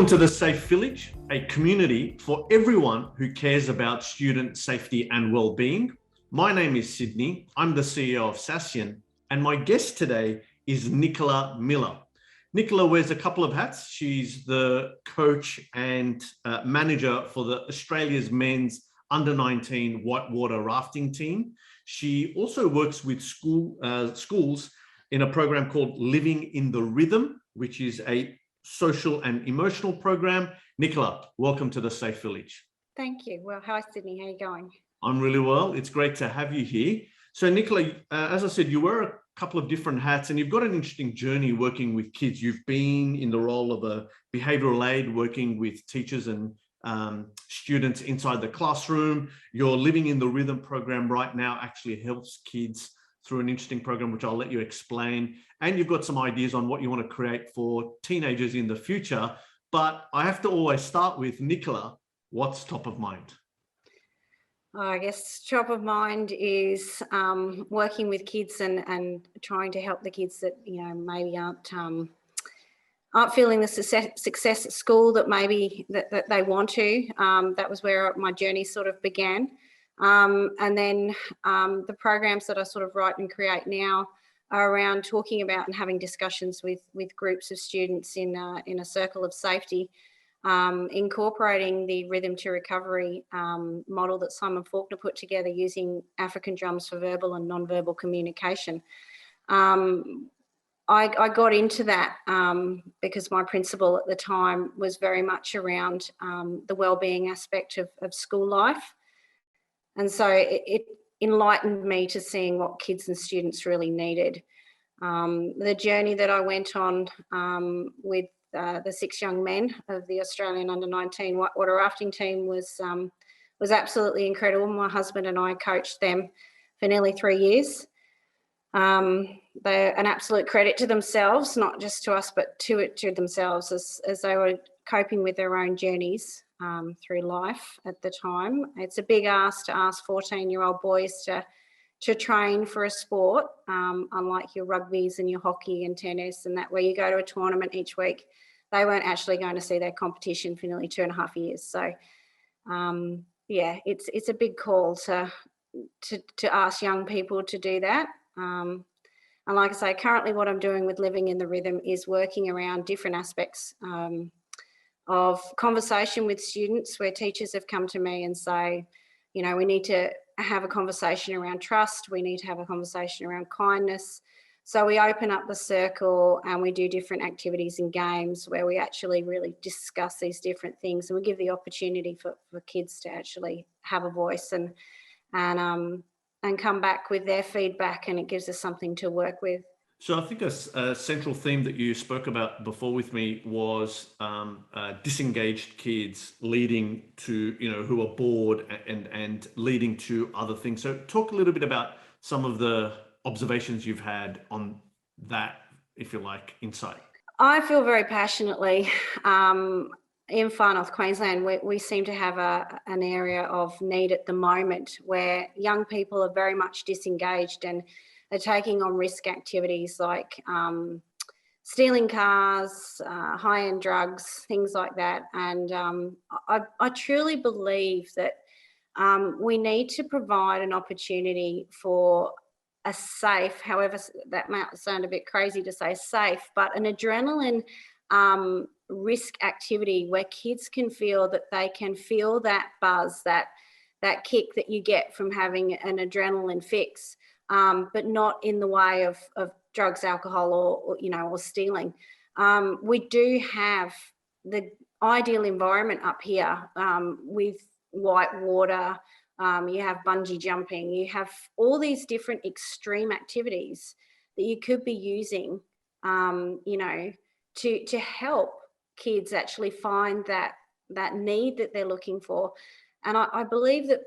Welcome to the Safe Village, a community for everyone who cares about student safety and well-being. My name is Sydney. I'm the CEO of Saasyan, and my guest today is Nicola Miller. Nicola wears a couple of hats. She's the coach and manager for the Australia's men's under-19 White Water Rafting team. She also works with schools in a program called Living in the Rhythm, which is a social and emotional program. Nicola, welcome to the Safe Village. Thank you. Well, hi Sydney, how are you going? I'm really well. It's great to have you here. So Nicola, as I said, you wear a couple of different hats and you've got an interesting journey working with kids. You've been in the role of a behavioral aid, working with teachers and students inside the classroom. Your Living in the Rhythm program right now actually helps kids through an interesting program, which I'll let you explain. And you've got some ideas on what you want to create for teenagers in the future. But I have to always start with, Nicola, what's top of mind? I guess top of mind is working with kids and trying to help the kids that, maybe aren't feeling the success at school that maybe that they want to. That was where my journey sort of began. And then the programs that I sort of write and create now are around talking about and having discussions with groups of students in a circle of safety, incorporating the rhythm to recovery model that Simon Faulkner put together using African drums for verbal and non-verbal communication. I got into that because my principal at the time was very much around the wellbeing aspect of school life. And so it enlightened me to seeing what kids and students really needed. The journey that I went on with the 6 young men of the Australian under-19 White Water Rafting team was absolutely incredible. My husband and I coached them for nearly 3 years. They're an absolute credit to themselves, not just to us, but to themselves as they were coping with their own journeys through life at the time. It's a big ask to ask 14-year-old boys to train for a sport, unlike your rugbies and your hockey and tennis and that, where you go to a tournament each week. They weren't actually going to see their competition for nearly 2.5 years. So, it's a big call to ask young people to do that. And like I say, currently what I'm doing with Living in the Rhythm is working around different aspects of conversation with students, where teachers have come to me and say, we need to have a conversation around trust. We need to have a conversation around kindness. So we open up the circle and we do different activities and games where we actually really discuss these different things, and we give the opportunity for kids to actually have a voice and come back with their feedback, and it gives us something to work with. So I think a central theme that you spoke about before with me was disengaged kids leading to, who are bored and leading to other things. So talk a little bit about some of the observations you've had on that, if you like, insight. I feel very passionately. In Far North Queensland, we seem to have an area of need at the moment where young people are very much disengaged and are taking on risk activities like stealing cars, high-end drugs, things like that. And I truly believe that we need to provide an opportunity for a safe, however that might sound a bit crazy to say safe, but an adrenaline risk activity where kids can feel that they can feel that buzz, that kick that you get from having an adrenaline fix, but not in the way of drugs, alcohol, or stealing. We do have the ideal environment up here with white water. You have bungee jumping. You have all these different extreme activities that you could be using, to help kids actually find that need that they're looking for. And I believe that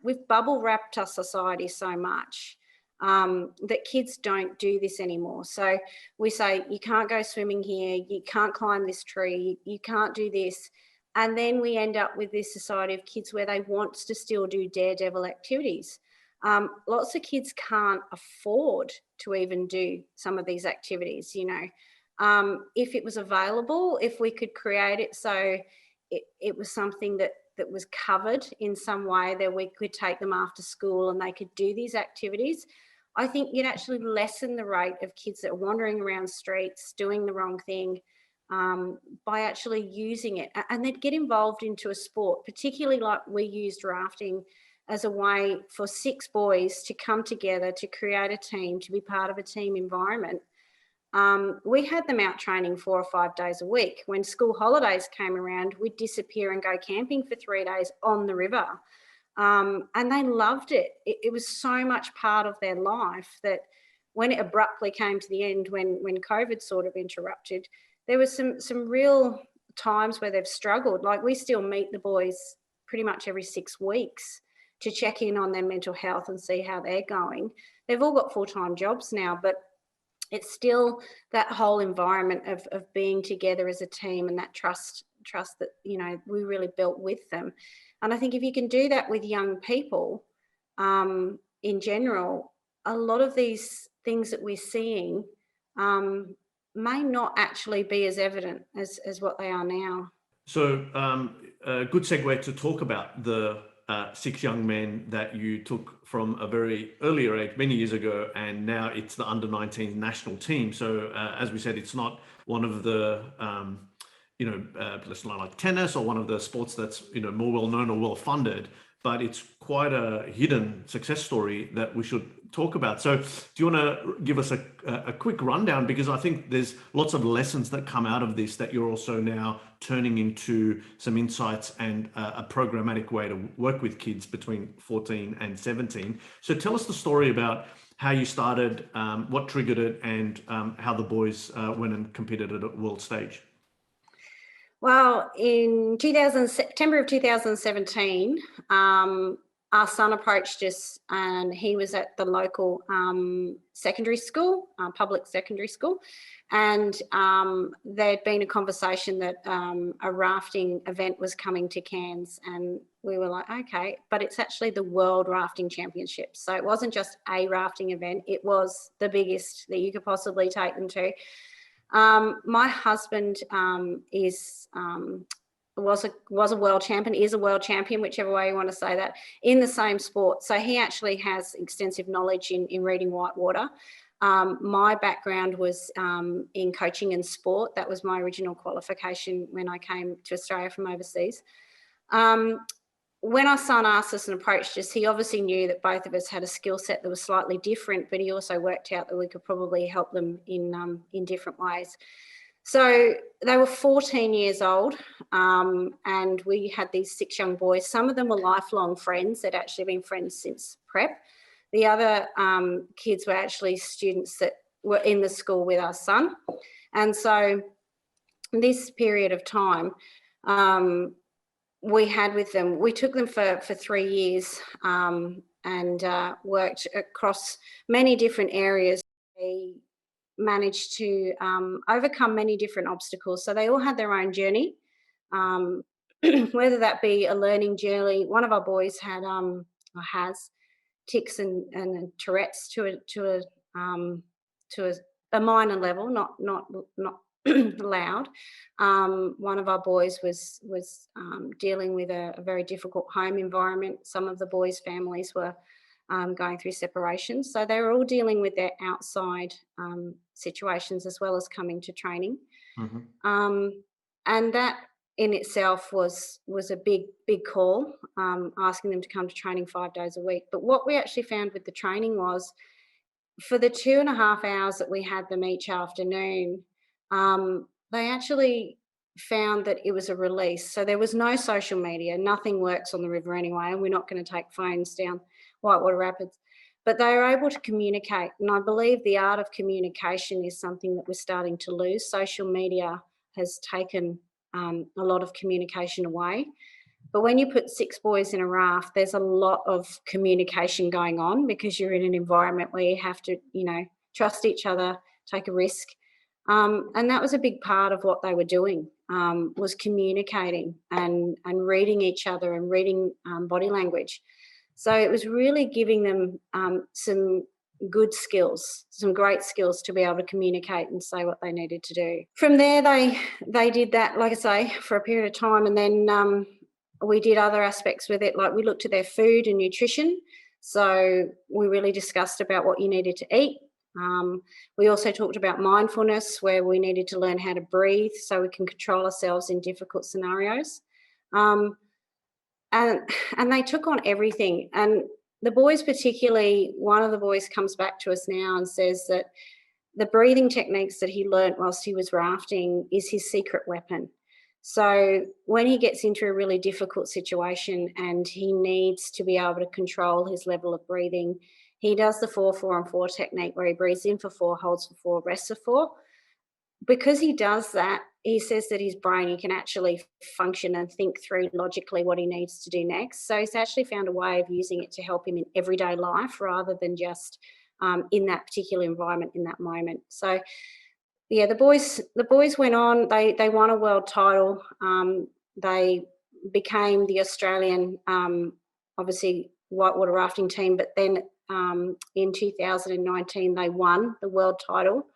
we've bubble wrapped our society so much that kids don't do this anymore. So we say, you can't go swimming here, you can't climb this tree, you can't do this. And then we end up with this society of kids where they want to still do daredevil activities. Lots of kids can't afford to even do some of these activities, if it was available, if we could create it so it was something that was covered in some way, that we could take them after school and they could do these activities, I think you'd actually lessen the rate of kids that are wandering around streets doing the wrong thing, by actually using it. And they'd get involved into a sport, particularly like we used rafting as a way for 6 boys to come together, to create a team, to be part of a team environment. We had them out training 4 or 5 days a week. When school holidays came around, we'd disappear and go camping for 3 days on the river. And they loved it. It was so much part of their life that when it abruptly came to the end, when COVID sort of interrupted, there was some real times where they've struggled. Like, we still meet the boys pretty much every 6 weeks to check in on their mental health and see how they're going. They've all got full-time jobs now, but it's still that whole environment of being together as a team, and that trust that, you know, we really built with them. And I think if you can do that with young people, in general, a lot of these things that we're seeing may not actually be as evident as what they are now. So a good segue to talk about the 6 young men that you took from a very earlier age, many years ago, and now it's the under-19 national team. So as we said, it's not one of the, let's not like tennis or one of the sports that's, you know, more well-known or well-funded, but it's quite a hidden success story that we should talk about. So do you want to give us a quick rundown? Because I think there's lots of lessons that come out of this that you're also now turning into some insights and a programmatic way to work with kids between 14 and 17. So tell us the story about how you started, what triggered it, and how the boys went and competed at a world stage. Well, in September of 2017, our son approached us, and he was at the local secondary school, public secondary school, and there'd been a conversation that a rafting event was coming to Cairns, and we were like, okay, but it's actually the World Rafting Championships. So it wasn't just a rafting event, it was the biggest that you could possibly take them to. My husband was a world champion, is a world champion, whichever way you want to say that, in the same sport. So he actually has extensive knowledge in reading white water. My background was in coaching and sport. That was my original qualification when I came to Australia from overseas. When our son asked us and approached us, he obviously knew that both of us had a skill set that was slightly different, but he also worked out that we could probably help them in different ways. So they were 14 years old, and we had these 6 young boys. Some of them were lifelong friends. They'd actually been friends since prep. The other kids were actually students that were in the school with our son. And so this period of time, we had with them, we took them for 3 years and worked across many different areas. They managed to overcome many different obstacles. So they all had their own journey, whether that be a learning journey. One of our boys had or has tics and Tourette's to a minor level, not loud. One of our boys was dealing with a very difficult home environment. Some of the boys' families were going through separations, so they were all dealing with their outside situations as well as coming to training. Mm-hmm. And that in itself was a big call, asking them to come to training 5 days a week. But what we actually found with the training was, for the 2.5 hours that we had them each afternoon, they actually found that it was a release. So there was no social media. Nothing works on the river anyway, and we're not going to take phones down White Water Rapids. But they were able to communicate, and I believe the art of communication is something that we're starting to lose. Social media has taken a lot of communication away. But when you put 6 boys in a raft, there's a lot of communication going on, because you're in an environment where you have to, you know, trust each other, take a risk. And that was a big part of what they were doing, was communicating and reading each other and reading body language. So it was really giving them some good skills, some great skills to be able to communicate and say what they needed to do. From there, they did that, like I say, for a period of time, and then we did other aspects with it, like we looked at their food and nutrition. So we really discussed about what you needed to eat. We also talked about mindfulness, where we needed to learn how to breathe so we can control ourselves in difficult scenarios. Um, and they took on everything. And the boys, particularly, one of the boys comes back to us now and says that the breathing techniques that he learnt whilst he was rafting is his secret weapon. So when he gets into a really difficult situation and he needs to be able to control his level of breathing, he does the 4-4-4 technique, where he breathes in for 4, holds for 4, rests for 4. Because he does that, he says that his brain, he can actually function and think through logically what he needs to do next. So he's actually found a way of using it to help him in everyday life, rather than just in that particular environment in that moment. So yeah, the boys went on. They won a world title. They became the Australian, obviously, whitewater rafting team. But then in 2019, they won the world title.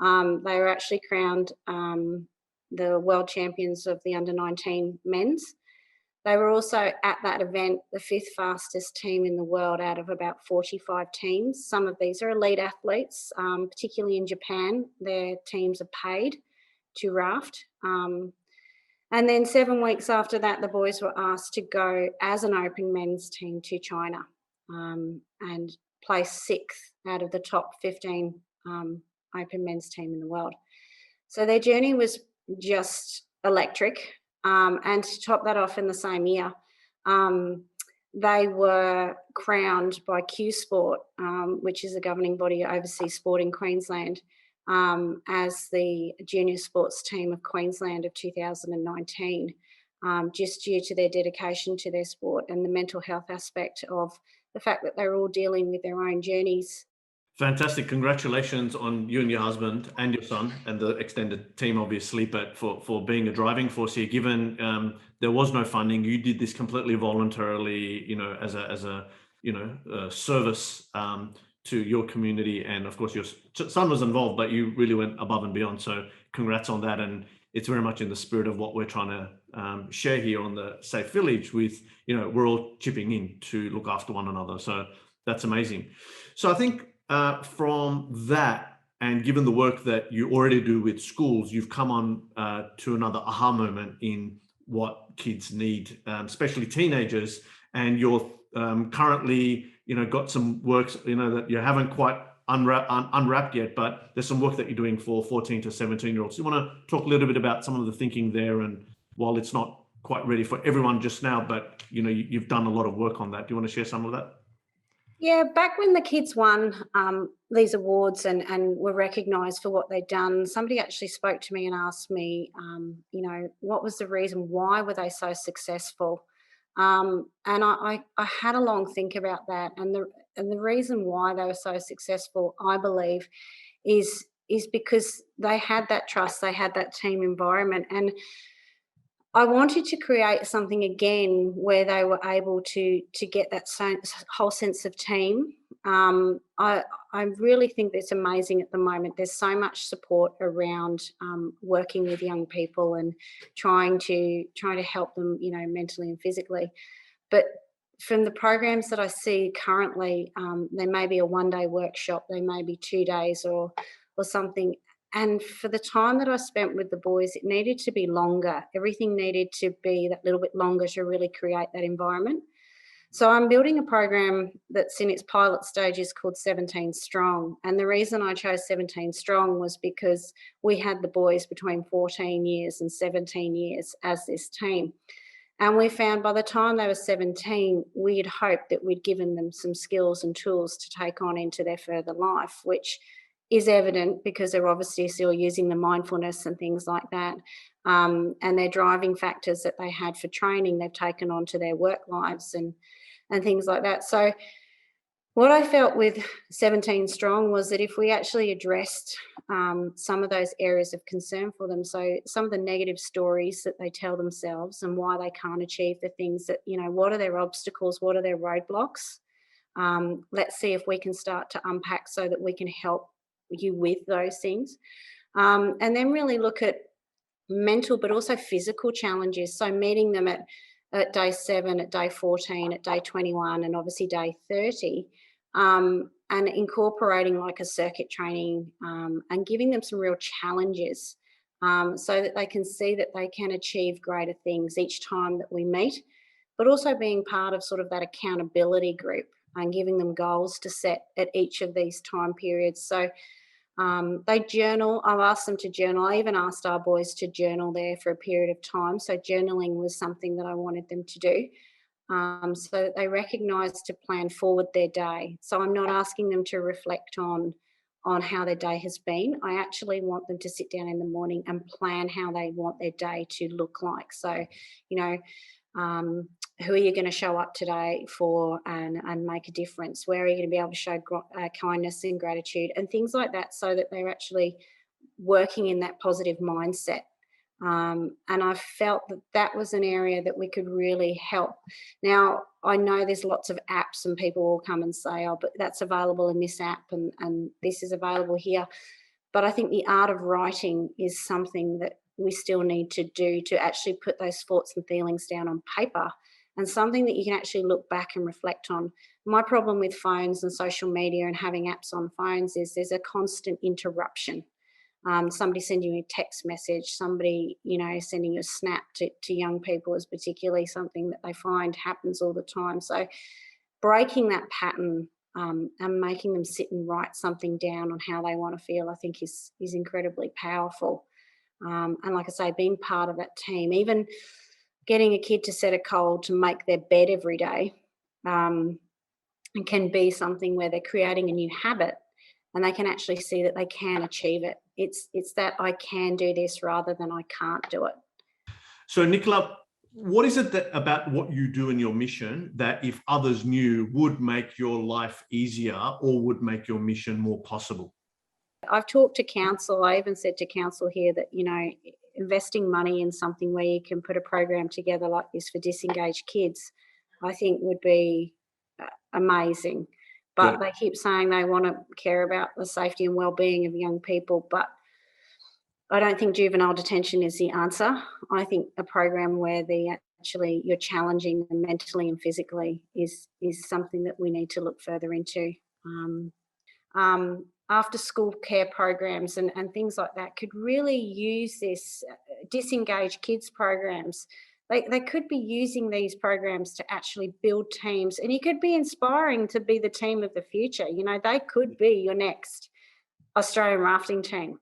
They were actually crowned the world champions of the under-19 men's. They were also at that event the 5th fastest team in the world out of about 45 teams. Some of these are elite athletes, particularly in Japan. Their teams are paid to raft. And then 7 weeks after that, the boys were asked to go as an open men's team to China and place 6th out of the top 15 open men's team in the world. So their journey was just electric. And to top that off, in the same year, they were crowned by Q Sport, which is a governing body that oversees sport in Queensland, as the junior sports team of Queensland of 2019, just due to their dedication to their sport and the mental health aspect of the fact that they're all dealing with their own journeys. Fantastic. Congratulations on you and your husband and your son and the extended team, obviously, but for being a driving force here. Given there was no funding, you did this completely voluntarily, as a service to your community. And of course, your son was involved, but you really went above and beyond. So congrats on that. And it's very much in the spirit of what we're trying to share here on the Safe Village with, we're all chipping in to look after one another. So that's amazing. So I think from that, and given the work that you already do with schools, you've come on to another aha moment in what kids need, especially teenagers. And you're currently, got some works, that you haven't quite unwrapped yet, but there's some work that you're doing for 14 to 17-year-olds. You want to talk a little bit about some of the thinking there, and while it's not quite ready for everyone just now, but you've done a lot of work on that. Do you want to share some of that? Yeah, back when the kids won these awards and were recognised for what they'd done, somebody actually spoke to me and asked me, what was the reason? Why were they so successful? And I had a long think about that. And the reason why they were so successful, I believe, is because they had that trust, they had that team environment. And I wanted to create something again where they were able to get that whole sense of team. I really think that's amazing at the moment. There's so much support around working with young people and trying to help them, mentally and physically. But from the programs that I see currently, there may be a 1-day workshop, there may be 2 days or something. And for the time that I spent with the boys, it needed to be longer. Everything needed to be that little bit longer to really create that environment. So I'm building a program that's in its pilot stages called 17 Strong. And the reason I chose 17 Strong was because we had the boys between 14 years and 17 years as this team. And we found by the time they were 17, we had hoped that we'd given them some skills and tools to take on into their further life, which is evident because they're obviously still using the mindfulness and things like that. And their driving factors that they had for training, they've taken on to their work lives and things like that. So what I felt with 17 Strong was that if we actually addressed some of those areas of concern for them, so some of the negative stories that they tell themselves and why they can't achieve the things that, what are their obstacles, what are their roadblocks, Let's see if we can start to unpack so that we can help you with those things. And then really look at mental but also physical challenges. So meeting them at day 7, at day 14, at day 21, and obviously day 30, and incorporating like a circuit training, and giving them some real challenges, so that they can see that they can achieve greater things each time that we meet, but also being part of sort of that accountability group and giving them goals to set at each of these time periods. So they journal. I've asked them to journal. I even asked our boys to journal there for a period of time. So journaling was something that I wanted them to do, so that they recognise to plan forward their day. So I'm not asking them to reflect on how their day has been. I actually want them to sit down in the morning and plan how they want their day to look like. So, you know, who are you going to show up today for and make a difference? Where are you going to be able to show kindness and gratitude and things like that, so that they're actually working in that positive mindset. And I felt that that was an area that we could really help. Now, I know there's lots of apps and people will come and say, oh, but that's available in this app and this is available here. But I think the art of writing is something that we still need to do, to actually put those thoughts and feelings down on paper, and something that you can actually look back and reflect on. My problem with phones and social media and having apps on phones is there's a constant interruption. Somebody sending you a text message, somebody, you know, sending you a snap to young people is particularly something that they find happens all the time. So breaking that pattern, and making them sit and write something down on how they want to feel, I think is incredibly powerful. And like I say, being part of that team, even getting a kid to set a goal to make their bed every day, it can be something where they're creating a new habit and they can actually see that they can achieve it. It's that I can do this rather than I can't do it. So, Nicola, what is it about what you do in your mission that if others knew would make your life easier or would make your mission more possible? I've talked to council. I even said to council here that, you know, investing money in something where you can put a program together like this for disengaged kids, I think would be amazing. But they keep saying they want to care about the safety and well-being of young people. But I don't think juvenile detention is the answer. I think a program where you're challenging them mentally and physically is something that we need to look further into. After school care programs and things like that could really use this. Disengaged kids programs, they could be using these programs to actually build teams, and you could be inspiring to be the team of the future. You know, they could be your next Australian rafting team.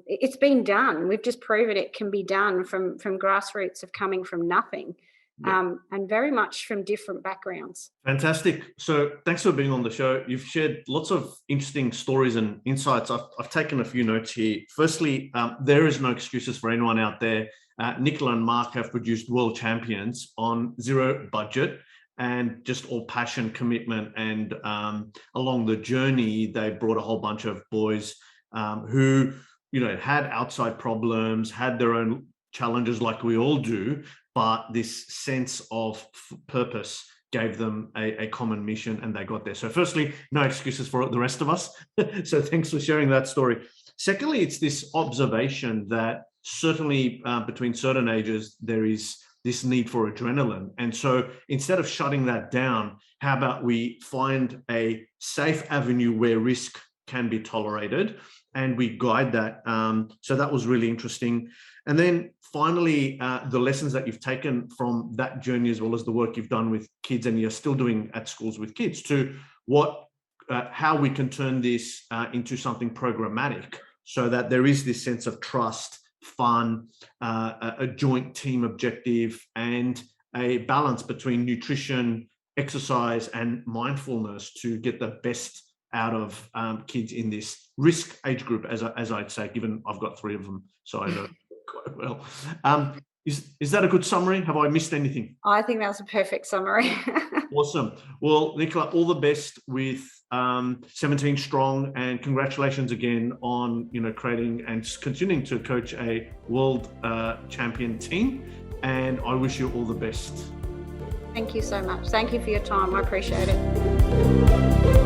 It's been done. We've just proven it can be done from grassroots of coming from nothing. And very much from different backgrounds. Fantastic. So thanks for being on the show. You've shared lots of interesting stories and insights. I've taken a few notes here. Firstly, there is no excuses for anyone out there. Nicola and Mark have produced world champions on zero budget and just all passion, commitment. And along the journey, they brought a whole bunch of boys who, you know, had outside problems, had their own challenges like we all do, but this sense of purpose gave them a common mission and they got there. So firstly, no excuses for the rest of us. So thanks for sharing that story. Secondly, it's this observation that certainly between certain ages, there is this need for adrenaline. And so instead of shutting that down, how about we find a safe avenue where risk can be tolerated and we guide that. So that was really interesting. And then finally, the lessons that you've taken from that journey, as well as the work you've done with kids and you're still doing at schools with kids, to how we can turn this into something programmatic so that there is this sense of trust, fun, a joint team objective, and a balance between nutrition, exercise, and mindfulness to get the best out of kids in this risk age group, as I'd say, given I've got 3 of them, so I know quite well. Is that a good summary? Have I missed anything? I think that was a perfect summary. Awesome. Well, Nicola, all the best with 17 Strong, and congratulations again on creating and continuing to coach a world champion team. And I wish you all the best. Thank you so much. Thank you for your time. I appreciate it. you.